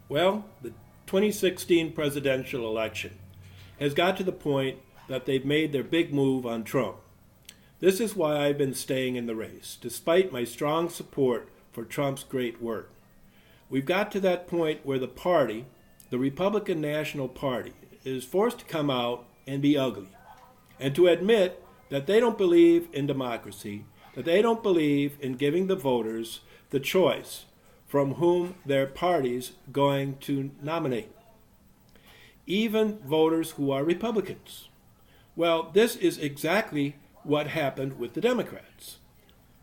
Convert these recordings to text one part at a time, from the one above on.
Well, the 2016 presidential election has got to the point that they've made their big move on Trump. This is why I've been staying in the race, despite my strong support for Trump's great work. We've got to that point where the party, the Republican National Party, is forced to come out and be ugly, and to admit that they don't believe in democracy, that they don't believe in giving the voters the choice from whom their party's going to nominate, even voters who are Republicans. Well, this is exactly what happened with the Democrats.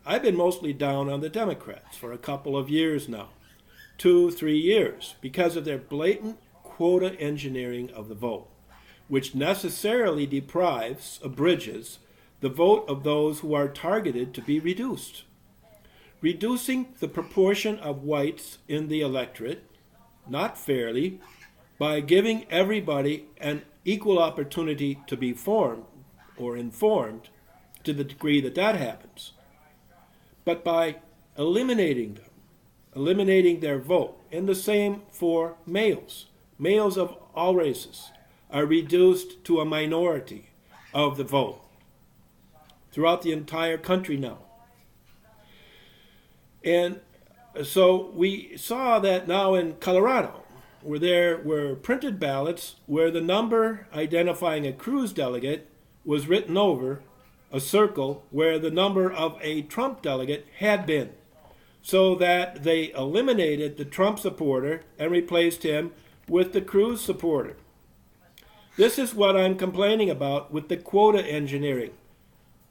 I've been mostly down on the Democrats for a couple of years now, 2, 3 years, because of their blatant quota engineering of the vote, which necessarily abridges the vote of those who are targeted to be reduced. Reducing the proportion of whites in the electorate, not fairly, by giving everybody an equal opportunity to be formed or informed to the degree that that happens, but by eliminating them, eliminating their vote. And the same for males. Males of all races are reduced to a minority of the vote throughout the entire country now. And so we saw that now in Colorado, where there were printed ballots where the number identifying a Cruz delegate was written over a circle where the number of a Trump delegate had been, so that they eliminated the Trump supporter and replaced him with the Cruz supporter. This is what I'm complaining about with the quota engineering,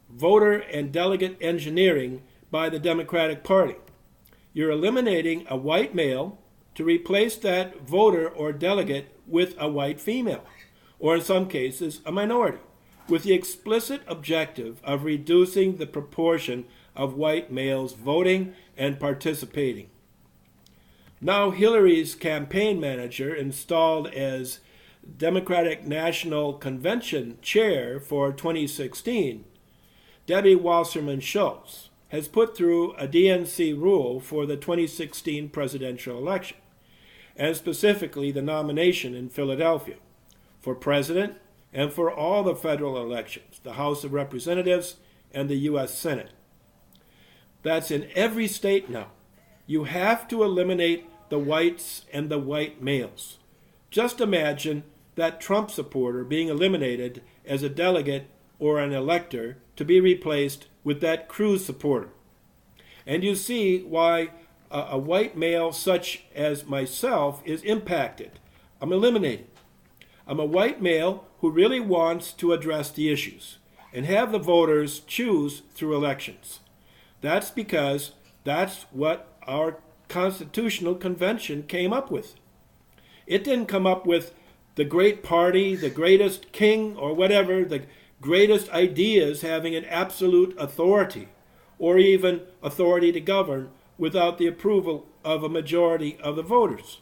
voter and delegate engineering by the Democratic Party. You're eliminating a white male to replace that voter or delegate with a white female, or in some cases, a minority, with the explicit objective of reducing the proportion of white males voting and participating. Now Hillary's campaign manager, installed as Democratic National Convention chair for 2016, Debbie Wasserman Schultz, has put through a DNC rule for the 2016 presidential election, and specifically the nomination in Philadelphia for president and for all the federal elections, the House of Representatives and the U.S. Senate. That's in every state now. You have to eliminate the whites and the white males. Just imagine that Trump supporter being eliminated as a delegate or an elector to be replaced with that Cruz supporter. And you see why a white male such as myself is impacted. I'm eliminated. I'm a white male who really wants to address the issues and have the voters choose through elections. That's because that's what our Constitutional Convention came up with. It didn't come up with the great party, the greatest king, or whatever, the greatest ideas having an absolute authority, or even authority to govern without the approval of a majority of the voters.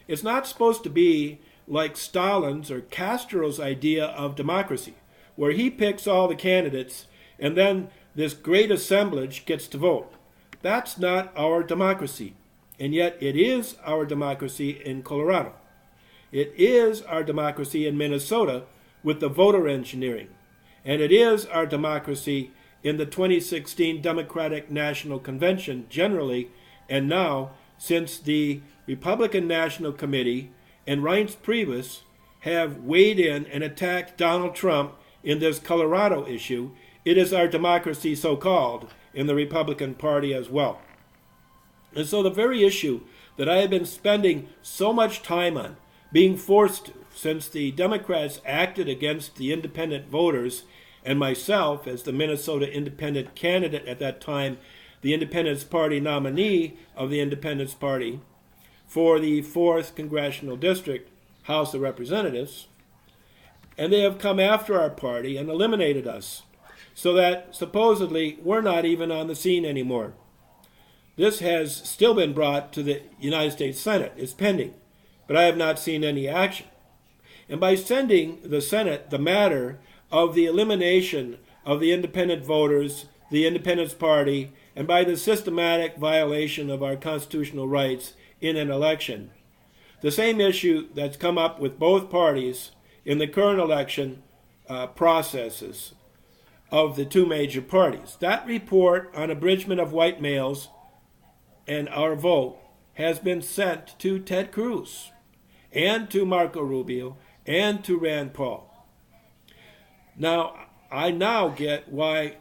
It's not supposed to be like Stalin's or Castro's idea of democracy, where he picks all the candidates and then this great assemblage gets to vote. That's not our democracy, and yet it is our democracy in Colorado. It is our democracy in Minnesota with the voter engineering, and it is our democracy in the 2016 Democratic National Convention generally, and now, since the Republican National Committee and Reince Priebus have weighed in and attacked Donald Trump in this Colorado issue, it is our democracy, so-called, in the Republican Party as well. And so the very issue that I have been spending so much time on, being forced to, since the Democrats acted against the independent voters and myself as the Minnesota Independent candidate at that time, the Independence Party nominee of the Independence Party for the 4th Congressional District, House of Representatives, and they have come after our party and eliminated us, so that supposedly we're not even on the scene anymore. This has still been brought to the United States Senate. It's pending, but I have not seen any action. And by sending the Senate the matter of the elimination of the independent voters, the Independence Party, and by the systematic violation of our constitutional rights in an election, The same issue that's come up with both parties in the current election processes of the two major parties. That report on abridgment of white males and our vote has been sent to Ted Cruz and to Marco Rubio and to Rand Paul. Now, I now get why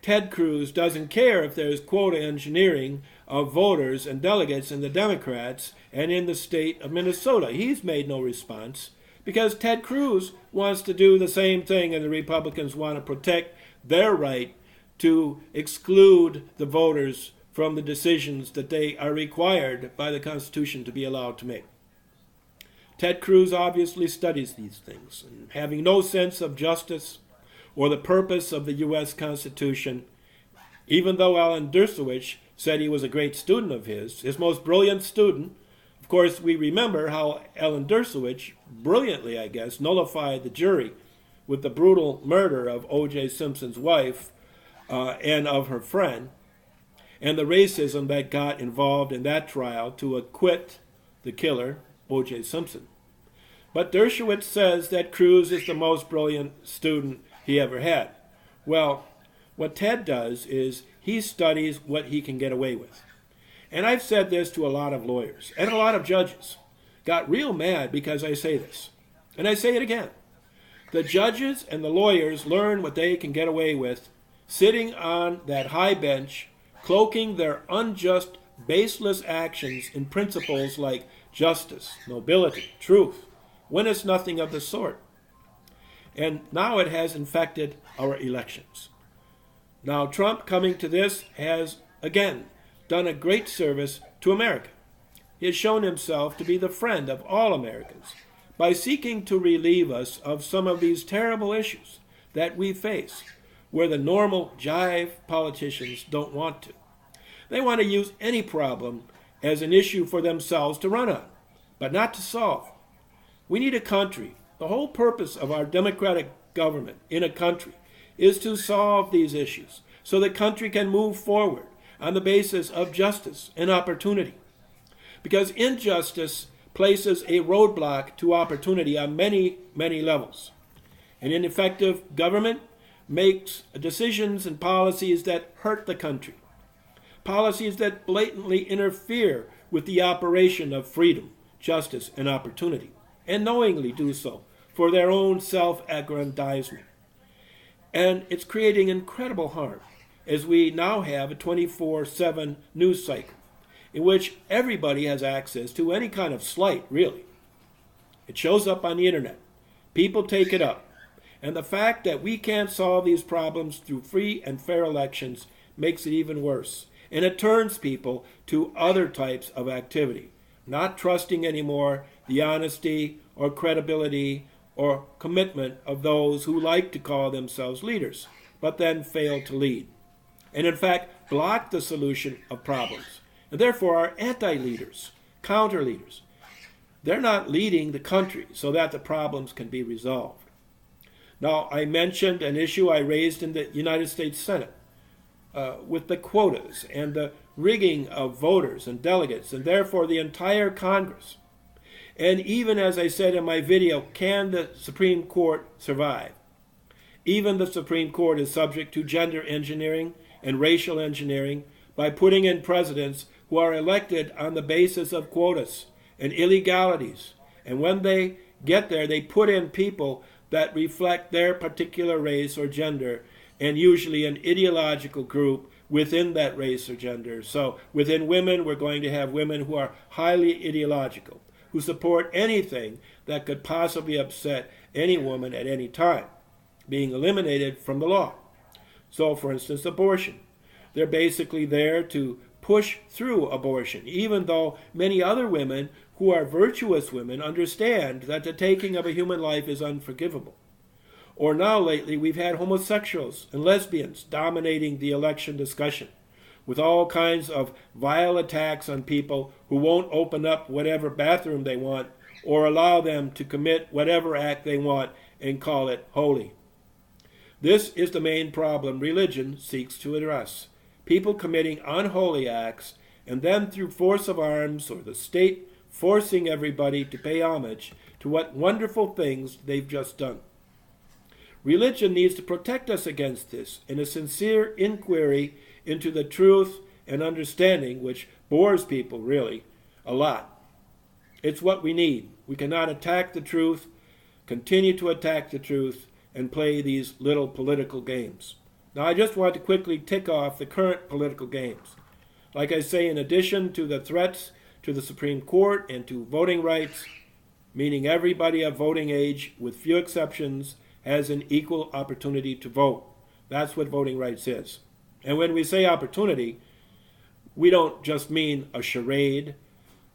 Ted Cruz doesn't care if there's quota engineering of voters and delegates in the Democrats and in the state of Minnesota. He's made no response because Ted Cruz wants to do the same thing, and the Republicans want to protect their right to exclude the voters from the decisions that they are required by the Constitution to be allowed to make. Ted Cruz obviously studies these things, and having no sense of justice or the purpose of the U.S. Constitution, even though Alan Dershowitz said he was a great student of his most brilliant student. Of course, we remember how Alan Dershowitz, brilliantly, I guess, nullified the jury with the brutal murder of O.J. Simpson's wife and of her friend, and the racism that got involved in that trial to acquit the killer, O.J. Simpson. But Dershowitz says that Cruz is the most brilliant student he ever had. Well, what Ted does is he studies what he can get away with. And I've said this to a lot of lawyers and a lot of judges. Got real mad because I say this. And I say it again. The judges and the lawyers learn what they can get away with sitting on that high bench, cloaking their unjust, baseless actions in principles like justice, nobility, truth, when it's nothing of the sort. And now it has infected our elections. Now Trump coming to this has, again, done a great service to America. He has shown himself to be the friend of all Americans by seeking to relieve us of some of these terrible issues that we face, where the normal jive politicians don't want to. They want to use any problem as an issue for themselves to run on, but not to solve. We need a country. The whole purpose of our democratic government in a country is to solve these issues so the country can move forward on the basis of justice and opportunity. Because injustice places a roadblock to opportunity on many, many levels. An ineffective government makes decisions and policies that hurt the country, policies that blatantly interfere with the operation of freedom, justice, and opportunity, and knowingly do so for their own self-aggrandizement. And it's creating incredible harm, as we now have a 24/7 news cycle in which everybody has access to any kind of slight, really. It shows up on the internet. People take it up. And the fact that we can't solve these problems through free and fair elections makes it even worse. And it turns people to other types of activity, not trusting anymore the honesty or credibility or commitment of those who like to call themselves leaders, but then fail to lead. And in fact, block the solution of problems, and therefore are anti-leaders, counter-leaders. They're not leading the country so that the problems can be resolved. Now, I mentioned an issue I raised in the United States Senate with the quotas and the rigging of voters and delegates, and therefore the entire Congress. And even as I said in my video, can the Supreme Court survive? Even the Supreme Court is subject to gender engineering and racial engineering by putting in presidents who are elected on the basis of quotas and illegalities. And when they get there, they put in people that reflect their particular race or gender, and usually an ideological group within that race or gender. So within women, we're going to have women who are highly ideological, who support anything that could possibly upset any woman at any time, being eliminated from the law. So, for instance, abortion. They're basically there to push through abortion, even though many other women who are virtuous women understand that the taking of a human life is unforgivable. Or now lately we've had homosexuals and lesbians dominating the election discussion with all kinds of vile attacks on people who won't open up whatever bathroom they want or allow them to commit whatever act they want and call it holy. This is the main problem religion seeks to address. People committing unholy acts and then through force of arms or the state forcing everybody to pay homage to what wonderful things they've just done. Religion needs to protect us against this in a sincere inquiry into the truth and understanding, which bores people, really, a lot. It's what we need. We cannot attack the truth, continue to attack the truth, and play these little political games. Now, I just want to quickly tick off the current political games. Like I say, in addition to the threats to the Supreme Court and to voting rights, meaning everybody of voting age, with few exceptions, has an equal opportunity to vote. That's what voting rights is. And when we say opportunity, we don't just mean a charade.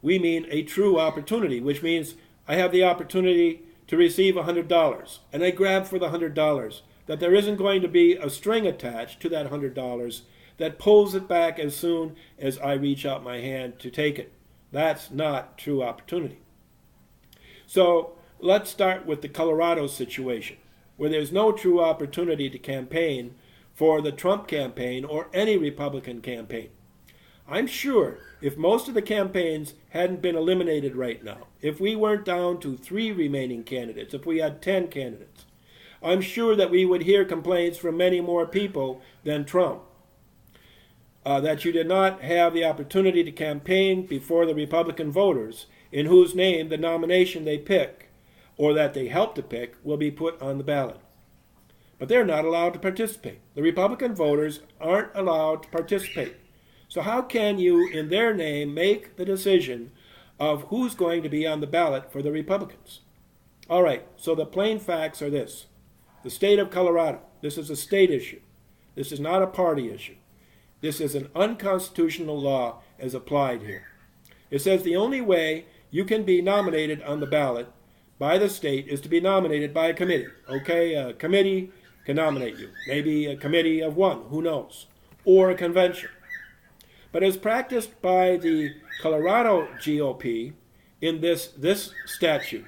We mean a true opportunity, which means I have the opportunity to receive $100, and I grab for the $100, that there isn't going to be a string attached to that $100 that pulls it back as soon as I reach out my hand to take it. That's not true opportunity. So let's start with the Colorado situation, where there's no true opportunity to campaign for the Trump campaign or any Republican campaign. I'm sure if most of the campaigns hadn't been eliminated right now, if we weren't down to 3 remaining candidates, if we had 10 candidates, I'm sure that we would hear complaints from many more people than Trump. That you did not have the opportunity to campaign before the Republican voters in whose name the nomination they pick, or that they help to pick, will be put on the ballot. But they're not allowed to participate. The Republican voters aren't allowed to participate. So how can you, in their name, make the decision of who's going to be on the ballot for the Republicans? All right, so the plain facts are this. The state of Colorado, this is a state issue. This is not a party issue. This is an unconstitutional law as applied here. It says the only way you can be nominated on the ballot by the state is to be nominated by a committee. Okay, a committee can nominate you. Maybe a committee of one, who knows, or a convention. But as practiced by the Colorado GOP in this statute,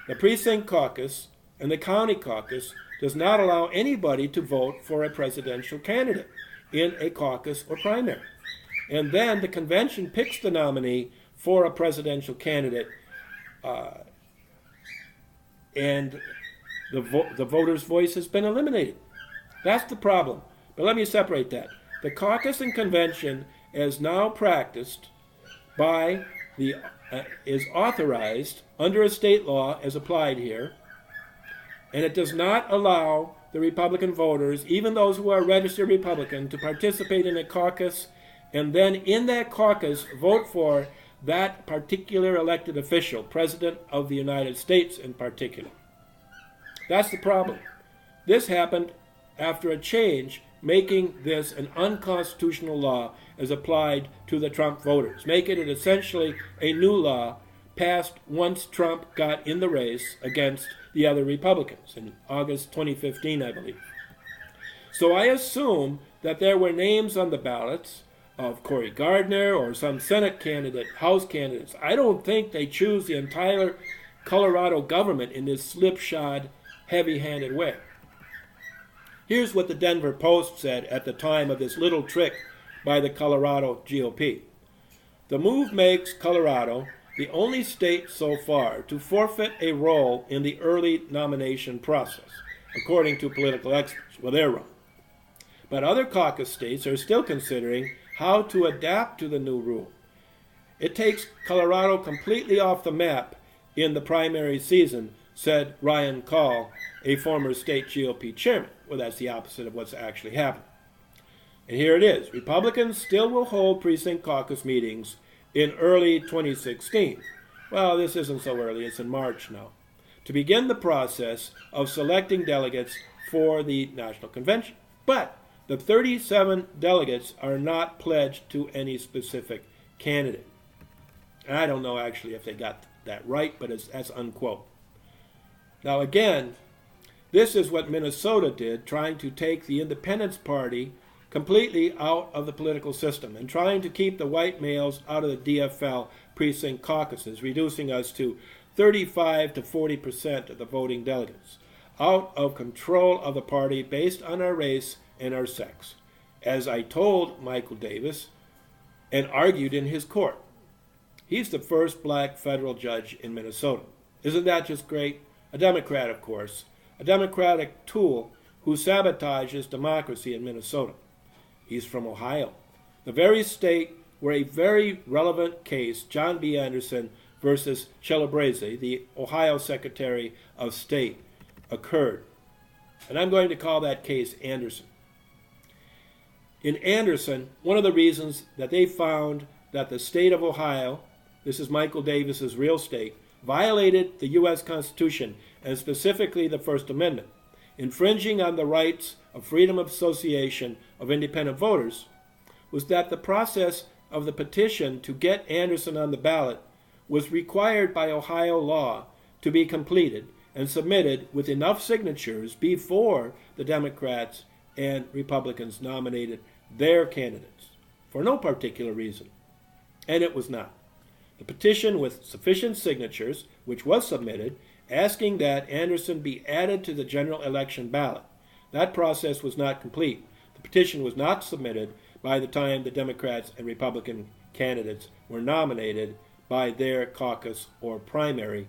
the precinct caucus and the county caucus does not allow anybody to vote for a presidential candidate in a caucus or primary. And then the convention picks the nominee for a presidential candidate, and the voter's voice has been eliminated. That's the problem. But let me separate that. The caucus and convention, as now practiced by is authorized under a state law as applied here, and it does not allow the Republican voters, even those who are registered Republican, to participate in a caucus and then in that caucus vote for that particular elected official, President of the United States in particular. That's the problem. This happened after a change making this an unconstitutional law as applied to the Trump voters, making it essentially a new law passed once Trump got in the race against the other Republicans in August 2015, I believe. So I assume that there were names on the ballots of Cory Gardner or some Senate candidate, House candidates. I don't think they choose the entire Colorado government in this slipshod, heavy-handed way. Here's what the Denver Post said at the time of this little trick by the Colorado GOP. The move makes Colorado the only state so far to forfeit a role in the early nomination process, according to political experts. Well, they're wrong. But other caucus states are still considering how to adapt to the new rule. It takes Colorado completely off the map in the primary season, said Ryan Call, a former state GOP chairman. Well, that's the opposite of what's actually happened. And here it is. Republicans still will hold precinct caucus meetings in early 2016. Well, this isn't so early. It's in March now. To begin the process of selecting delegates for the National Convention. But the 37 delegates are not pledged to any specific candidate. And I don't know actually if they got that right, but that's unquote. Now again, this is what Minnesota did, trying to take the Independence Party completely out of the political system and trying to keep the white males out of the DFL precinct caucuses, reducing us to 35 to 40% of the voting delegates, out of control of the party based on our race and our sex, as I told Michael Davis and argued in his court. He's the first black federal judge in Minnesota. Isn't that just great? A Democrat, of course. A Democratic tool who sabotages democracy in Minnesota. He's from Ohio, the very state where a very relevant case, John B. Anderson versus Calabrese, the Ohio Secretary of State, occurred. And I'm going to call that case Anderson. In Anderson, one of the reasons that they found that the state of Ohio, this is Michael Davis's real state, violated the U.S. Constitution, and specifically the First Amendment, infringing on the rights of freedom of association of independent voters, was that the process of the petition to get Anderson on the ballot was required by Ohio law to be completed and submitted with enough signatures before the Democrats and Republicans nominated their candidates, for no particular reason. And it was not. The petition with sufficient signatures, which was submitted, asking that Anderson be added to the general election ballot. That process was not complete. The petition was not submitted by the time the Democrats and Republican candidates were nominated by their caucus or primary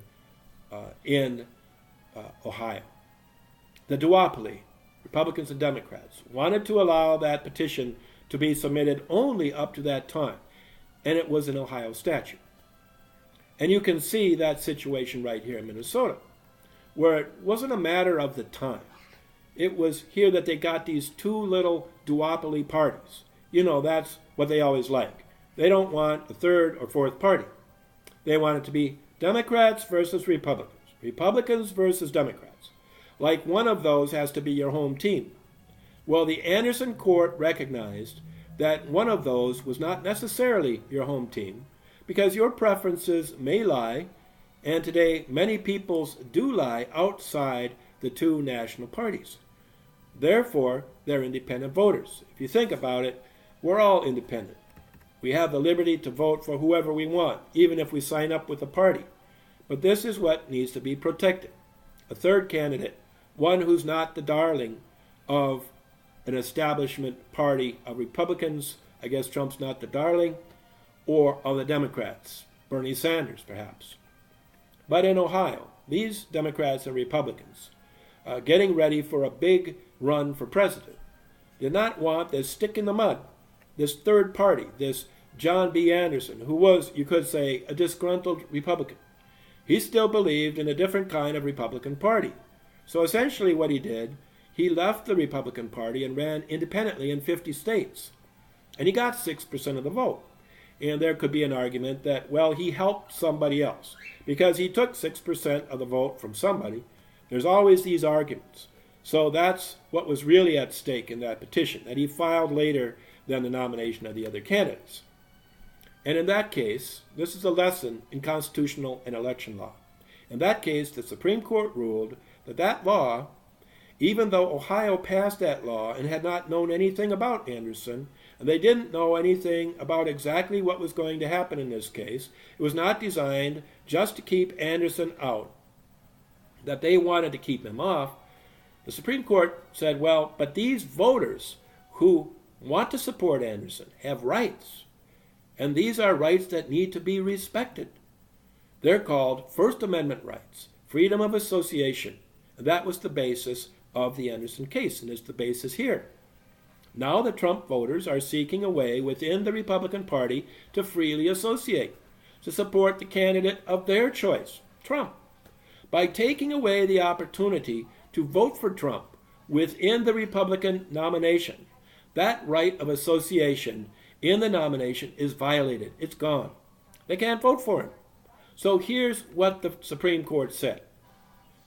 in Ohio. The duopoly, Republicans and Democrats, wanted to allow that petition to be submitted only up to that time, and it was an Ohio statute. And you can see that situation right here in Minnesota, where it wasn't a matter of the time. It was here that they got these two little duopoly parties. You know, that's what they always like. They don't want a third or fourth party. They want it to be Democrats versus Republicans, Republicans versus Democrats. Like one of those has to be your home team. Well, the Anderson court recognized that one of those was not necessarily your home team, because your preferences may lie, and today many people's do lie outside the two national parties. Therefore, they're independent voters. If you think about it, we're all independent. We have the liberty to vote for whoever we want, even if we sign up with a party. But this is what needs to be protected. A third candidate, one who's not the darling of an establishment party of Republicans, I guess Trump's not the darling, or of the Democrats, Bernie Sanders perhaps. But in Ohio, these Democrats and Republicans, getting ready for a big run for president, did not want this stick in the mud, this third party, this John B. Anderson, who was, you could say, a disgruntled Republican. He still believed in a different kind of Republican Party. So essentially what he did, he left the Republican Party and ran independently in 50 states. And he got 6% of the vote. And there could be an argument that, well, he helped somebody else because he took 6% of the vote from somebody. There's always these arguments. So that's what was really at stake in that petition, that he filed later than the nomination of the other candidates. And in that case, this is a lesson in constitutional and election law. In that case, the Supreme Court ruled that that law, even though Ohio passed that law and had not known anything about Anderson, and they didn't know anything about exactly what was going to happen in this case, it was not designed just to keep Anderson out, that they wanted to keep him off. The Supreme Court said, well, but these voters who want to support Anderson have rights, and these are rights that need to be respected. They're called First Amendment rights, freedom of association, and that was the basis of the Anderson case, and it's the basis here. Now the Trump voters are seeking a way within the Republican Party to freely associate, to support the candidate of their choice, Trump. By taking away the opportunity to vote for Trump within the Republican nomination, that right of association in the nomination is violated. It's gone. They can't vote for him. So here's what the Supreme Court said.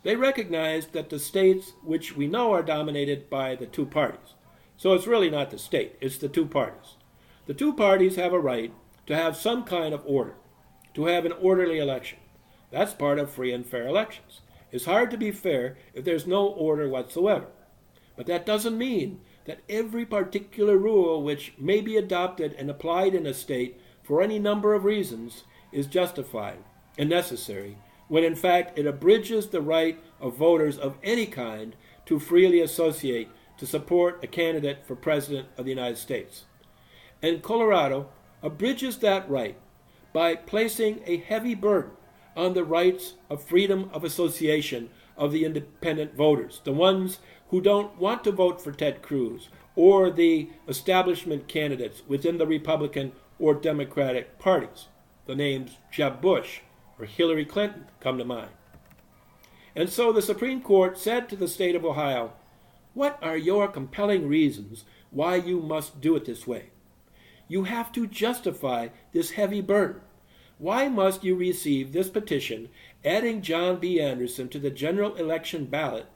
They recognized that the states which we know are dominated by the two parties. So it's really not the state, it's the two parties. The two parties have a right to have some kind of order, to have an orderly election. That's part of free and fair elections. It's hard to be fair if there's no order whatsoever. But that doesn't mean that every particular rule which may be adopted and applied in a state for any number of reasons is justified and necessary, when in fact it abridges the right of voters of any kind to freely associate to support a candidate for President of the United States. And Colorado abridges that right by placing a heavy burden on the rights of freedom of association of the independent voters, the ones who don't want to vote for Ted Cruz or the establishment candidates within the Republican or Democratic parties. The names Jeb Bush or Hillary Clinton come to mind. And so the Supreme Court said to the state of Ohio, "What are your compelling reasons why you must do it this way? You have to justify this heavy burden. Why must you receive this petition adding John B. Anderson to the general election ballot,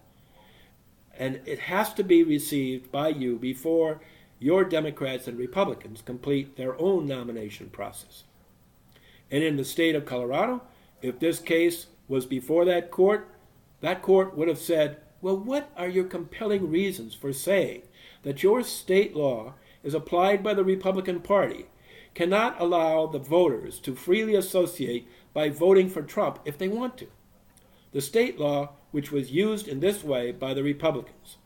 and it has to be received by you before your Democrats and Republicans complete their own nomination process?" And in the state of Colorado, if this case was before that court would have said, "Well, what are your compelling reasons for saying that your state law, as applied by the Republican Party, cannot allow the voters to freely associate by voting for Trump if they want to?" The state law, which was used in this way by the Republicans.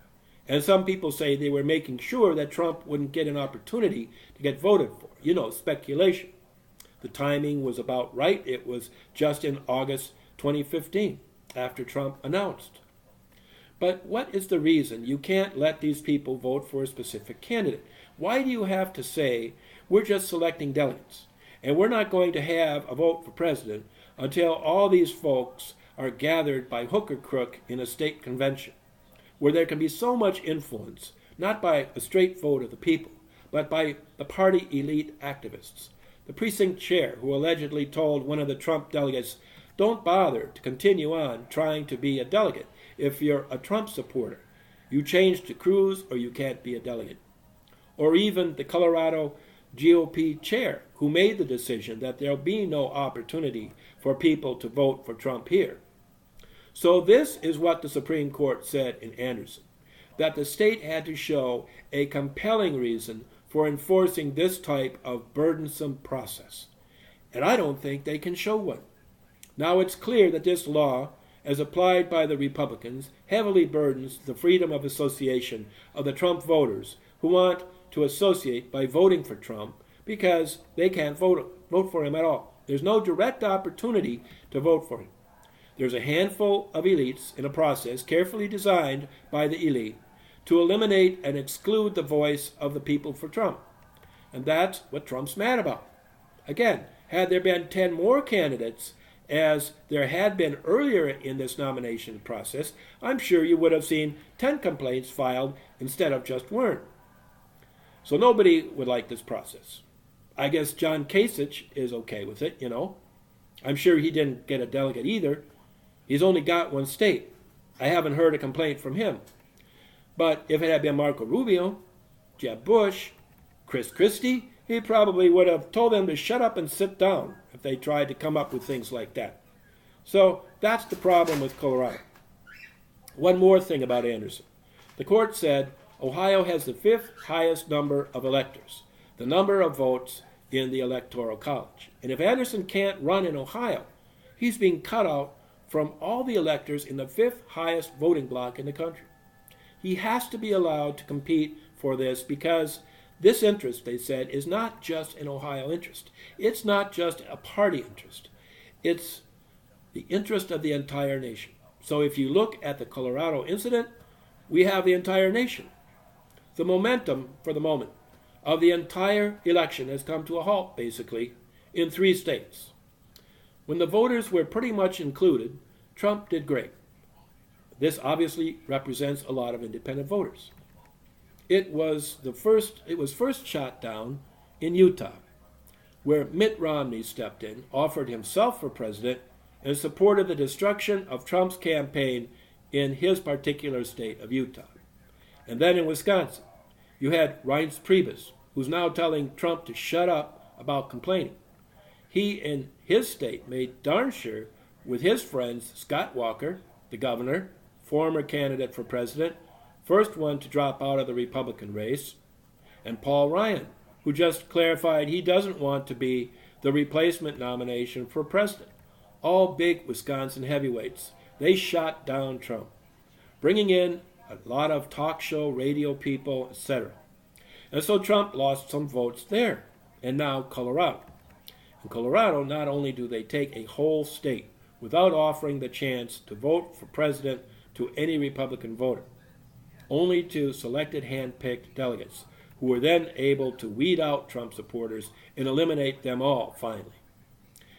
And some people say they were making sure that Trump wouldn't get an opportunity to get voted for. Speculation. The timing was about right. It was just in August 2015, after Trump announced. But what is the reason you can't let these people vote for a specific candidate? Why do you have to say, we're just selecting delegates, and we're not going to have a vote for president until all these folks are gathered by hook or crook in a state convention, where there can be so much influence, not by a straight vote of the people, but by the party elite activists? The precinct chair who allegedly told one of the Trump delegates, "Don't bother to continue on trying to be a delegate if you're a Trump supporter. You change to Cruz or you can't be a delegate." Or even the Colorado GOP chair who made the decision that there'll be no opportunity for people to vote for Trump here. So this is what the Supreme Court said in Anderson, that the state had to show a compelling reason for enforcing this type of burdensome process. And I don't think they can show one. Now it's clear that this law, as applied by the Republicans, heavily burdens the freedom of association of the Trump voters who want to associate by voting for Trump because they can't vote for him at all. There's no direct opportunity to vote for him. There's a handful of elites in a process carefully designed by the elite to eliminate and exclude the voice of the people for Trump. And that's what Trump's mad about. Again, had there been 10 more candidates, as there had been earlier in this nomination process, I'm sure you would have seen 10 complaints filed instead of just one. So nobody would like this process. I guess John Kasich is okay with it, I'm sure he didn't get a delegate either. He's only got one state. I haven't heard a complaint from him. But if it had been Marco Rubio, Jeb Bush, Chris Christie, he probably would have told them to shut up and sit down if they tried to come up with things like that. So that's the problem with Colorado. One more thing about Anderson. The court said Ohio has the 5th highest number of electors, the number of votes in the Electoral College. And if Anderson can't run in Ohio, he's being cut out from all the electors in the 5th highest voting bloc in the country. He has to be allowed to compete for this because this interest, they said, is not just an Ohio interest. It's not just a party interest. It's the interest of the entire nation. So if you look at the Colorado incident, we have the entire nation. The momentum, for the moment, of the entire election has come to a halt, basically, in 3 states. When the voters were pretty much included, Trump did great. This obviously represents a lot of independent voters. It was first shot down in Utah, where Mitt Romney stepped in, offered himself for president, and supported the destruction of Trump's campaign in his particular state of Utah. And then in Wisconsin, you had Reince Priebus, who's now telling Trump to shut up about complaining. He, in his state, made darn sure with his friends Scott Walker, the governor, former candidate for president, first one to drop out of the Republican race, and Paul Ryan, who just clarified he doesn't want to be the replacement nomination for president. All big Wisconsin heavyweights. They shot down Trump, bringing in a lot of talk show, radio people, etc. And so Trump lost some votes there, and now Colorado. In Colorado, not only do they take a whole state without offering the chance to vote for president to any Republican voter, only to selected hand-picked delegates, who were then able to weed out Trump supporters and eliminate them all, finally.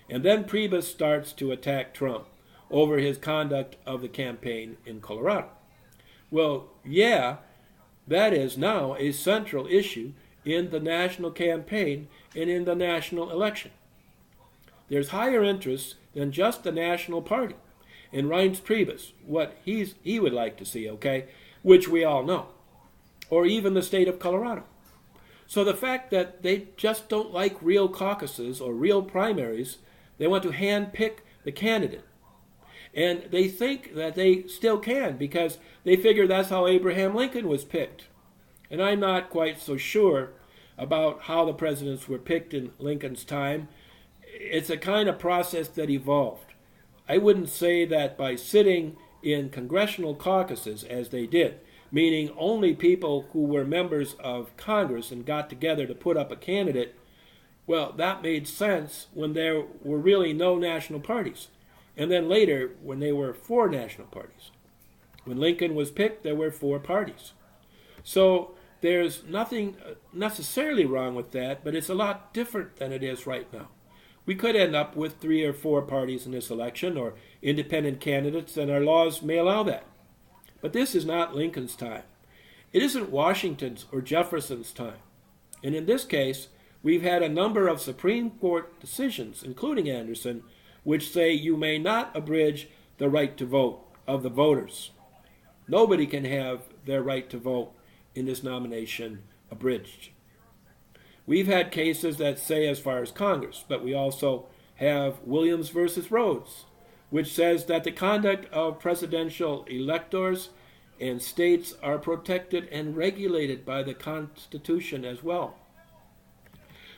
And then Priebus starts to attack Trump over his conduct of the campaign in Colorado. Well, yeah, that is now a central issue in the national campaign and in the national election. There's higher interest than just the national party in Reince Priebus, what he would like to see, okay, which we all know, or even the state of Colorado. So the fact that they just don't like real caucuses or real primaries, they want to hand-pick the candidate. And they think that they still can because they figure that's how Abraham Lincoln was picked. And I'm not quite so sure about how the presidents were picked in Lincoln's time. It's a kind of process that evolved. I wouldn't say that by sitting in congressional caucuses as they did, meaning only people who were members of Congress and got together to put up a candidate, well, that made sense when there were really no national parties. And then later, when there were 4 national parties. When Lincoln was picked, there were 4 parties. So there's nothing necessarily wrong with that, but it's a lot different than it is right now. We could end up with 3 or 4 parties in this election, or independent candidates, and our laws may allow that. But this is not Lincoln's time. It isn't Washington's or Jefferson's time. And in this case, we've had a number of Supreme Court decisions, including Anderson, which say you may not abridge the right to vote of the voters. Nobody can have their right to vote in this nomination abridged. We've had cases that say as far as Congress, but we also have Williams versus Rhodes, which says that the conduct of presidential electors and states are protected and regulated by the Constitution as well.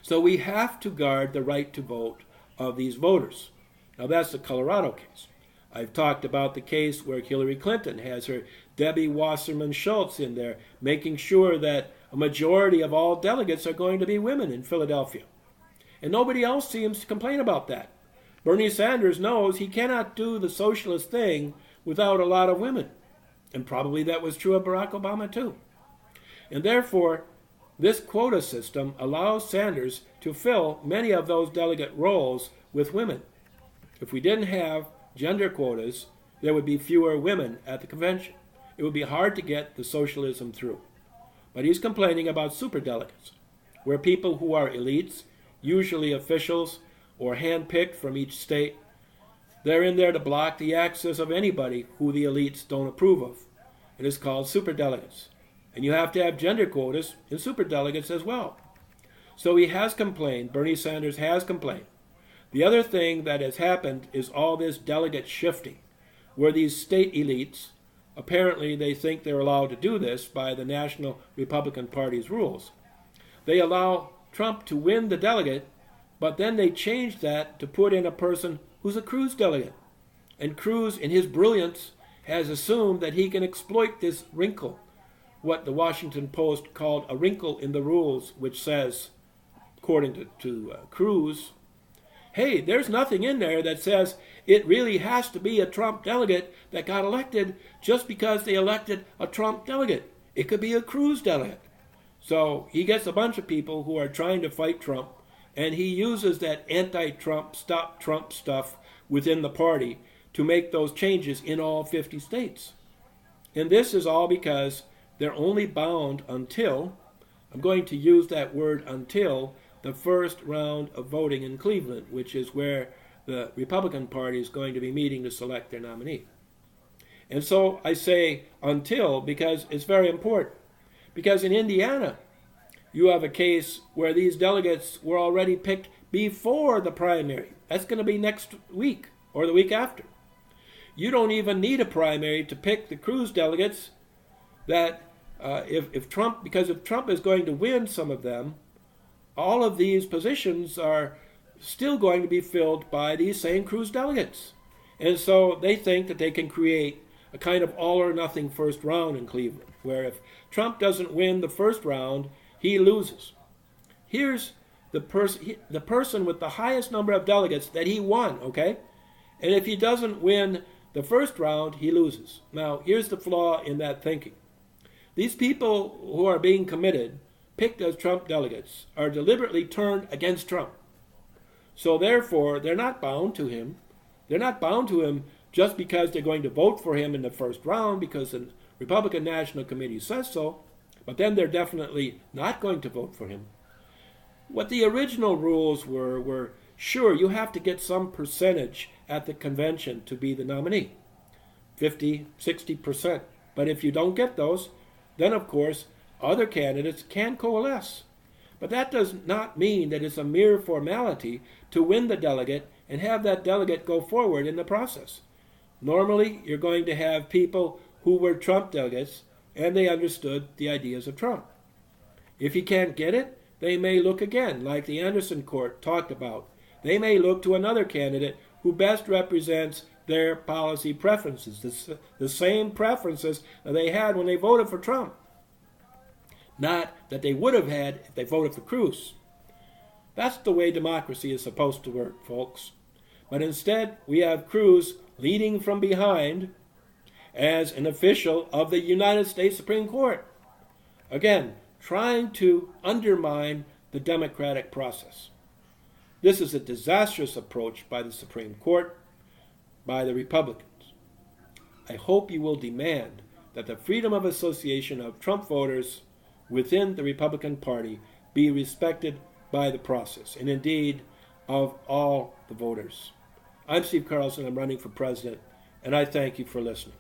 So we have to guard the right to vote of these voters. Now that's the Colorado case. I've talked about the case where Hillary Clinton has her Debbie Wasserman Schultz in there, making sure that a majority of all delegates are going to be women in Philadelphia. And nobody else seems to complain about that. Bernie Sanders knows he cannot do the socialist thing without a lot of women. And probably that was true of Barack Obama too. And therefore, this quota system allows Sanders to fill many of those delegate roles with women. If we didn't have gender quotas, there would be fewer women at the convention. It would be hard to get the socialism through. But he's complaining about superdelegates, where people who are elites, usually officials or handpicked from each state, they're in there to block the access of anybody who the elites don't approve of. It is called superdelegates. And you have to have gender quotas in superdelegates as well. So he has complained, Bernie Sanders has complained. The other thing that has happened is all this delegate shifting, where these state elites, apparently they think they're allowed to do this by the National Republican Party's rules. They allow Trump to win the delegate, but then they change that to put in a person who's a Cruz delegate. And Cruz, in his brilliance, has assumed that he can exploit this wrinkle, what the Washington Post called a wrinkle in the rules, which says, according to Cruz, hey, there's nothing in there that says it really has to be a Trump delegate that got elected just because they elected a Trump delegate. It could be a Cruz delegate. So he gets a bunch of people who are trying to fight Trump, and he uses that anti-Trump, stop Trump stuff within the party to make those changes in all 50 states. And this is all because they're only bound until, I'm going to use that word until, the first round of voting in Cleveland, which is where the Republican Party is going to be meeting to select their nominee. And so I say until because it's very important. Because in Indiana, you have a case where these delegates were already picked before the primary. That's going to be next week or the week after. You don't even need a primary to pick the Cruz delegates that if Trump is going to win some of them, all of these positions are still going to be filled by these same Cruz delegates. And so they think that they can create a kind of all-or-nothing first round in Cleveland, where if Trump doesn't win the first round, he loses. Here's the person with the highest number of delegates that he won, okay? And if he doesn't win the first round, he loses. Now, here's the flaw in that thinking. These people who are being committed, picked as Trump delegates, are deliberately turned against Trump. So therefore, they're not bound to him. They're not bound to him just because they're going to vote for him in the first round because the Republican National Committee says so, but then they're definitely not going to vote for him. What the original rules were sure, you have to get some percentage at the convention to be the nominee, 50, 60%. But if you don't get those, then of course other candidates can coalesce. But that does not mean that it's a mere formality to win the delegate and have that delegate go forward in the process. Normally, you're going to have people who were Trump delegates and they understood the ideas of Trump. If he can't get it, they may look again, like the Anderson court talked about. They may look to another candidate who best represents their policy preferences, the same preferences that they had when they voted for Trump. Not that they would have had if they voted for Cruz. That's the way democracy is supposed to work, folks. But instead, we have Cruz leading from behind as an official of the United States Supreme Court. Again, trying to undermine the democratic process. This is a disastrous approach by the Supreme Court, by the Republicans. I hope you will demand that the freedom of association of Trump voters within the Republican Party be respected by the process, and indeed of all the voters. I'm Steve Carlson. I'm running for president, and I thank you for listening.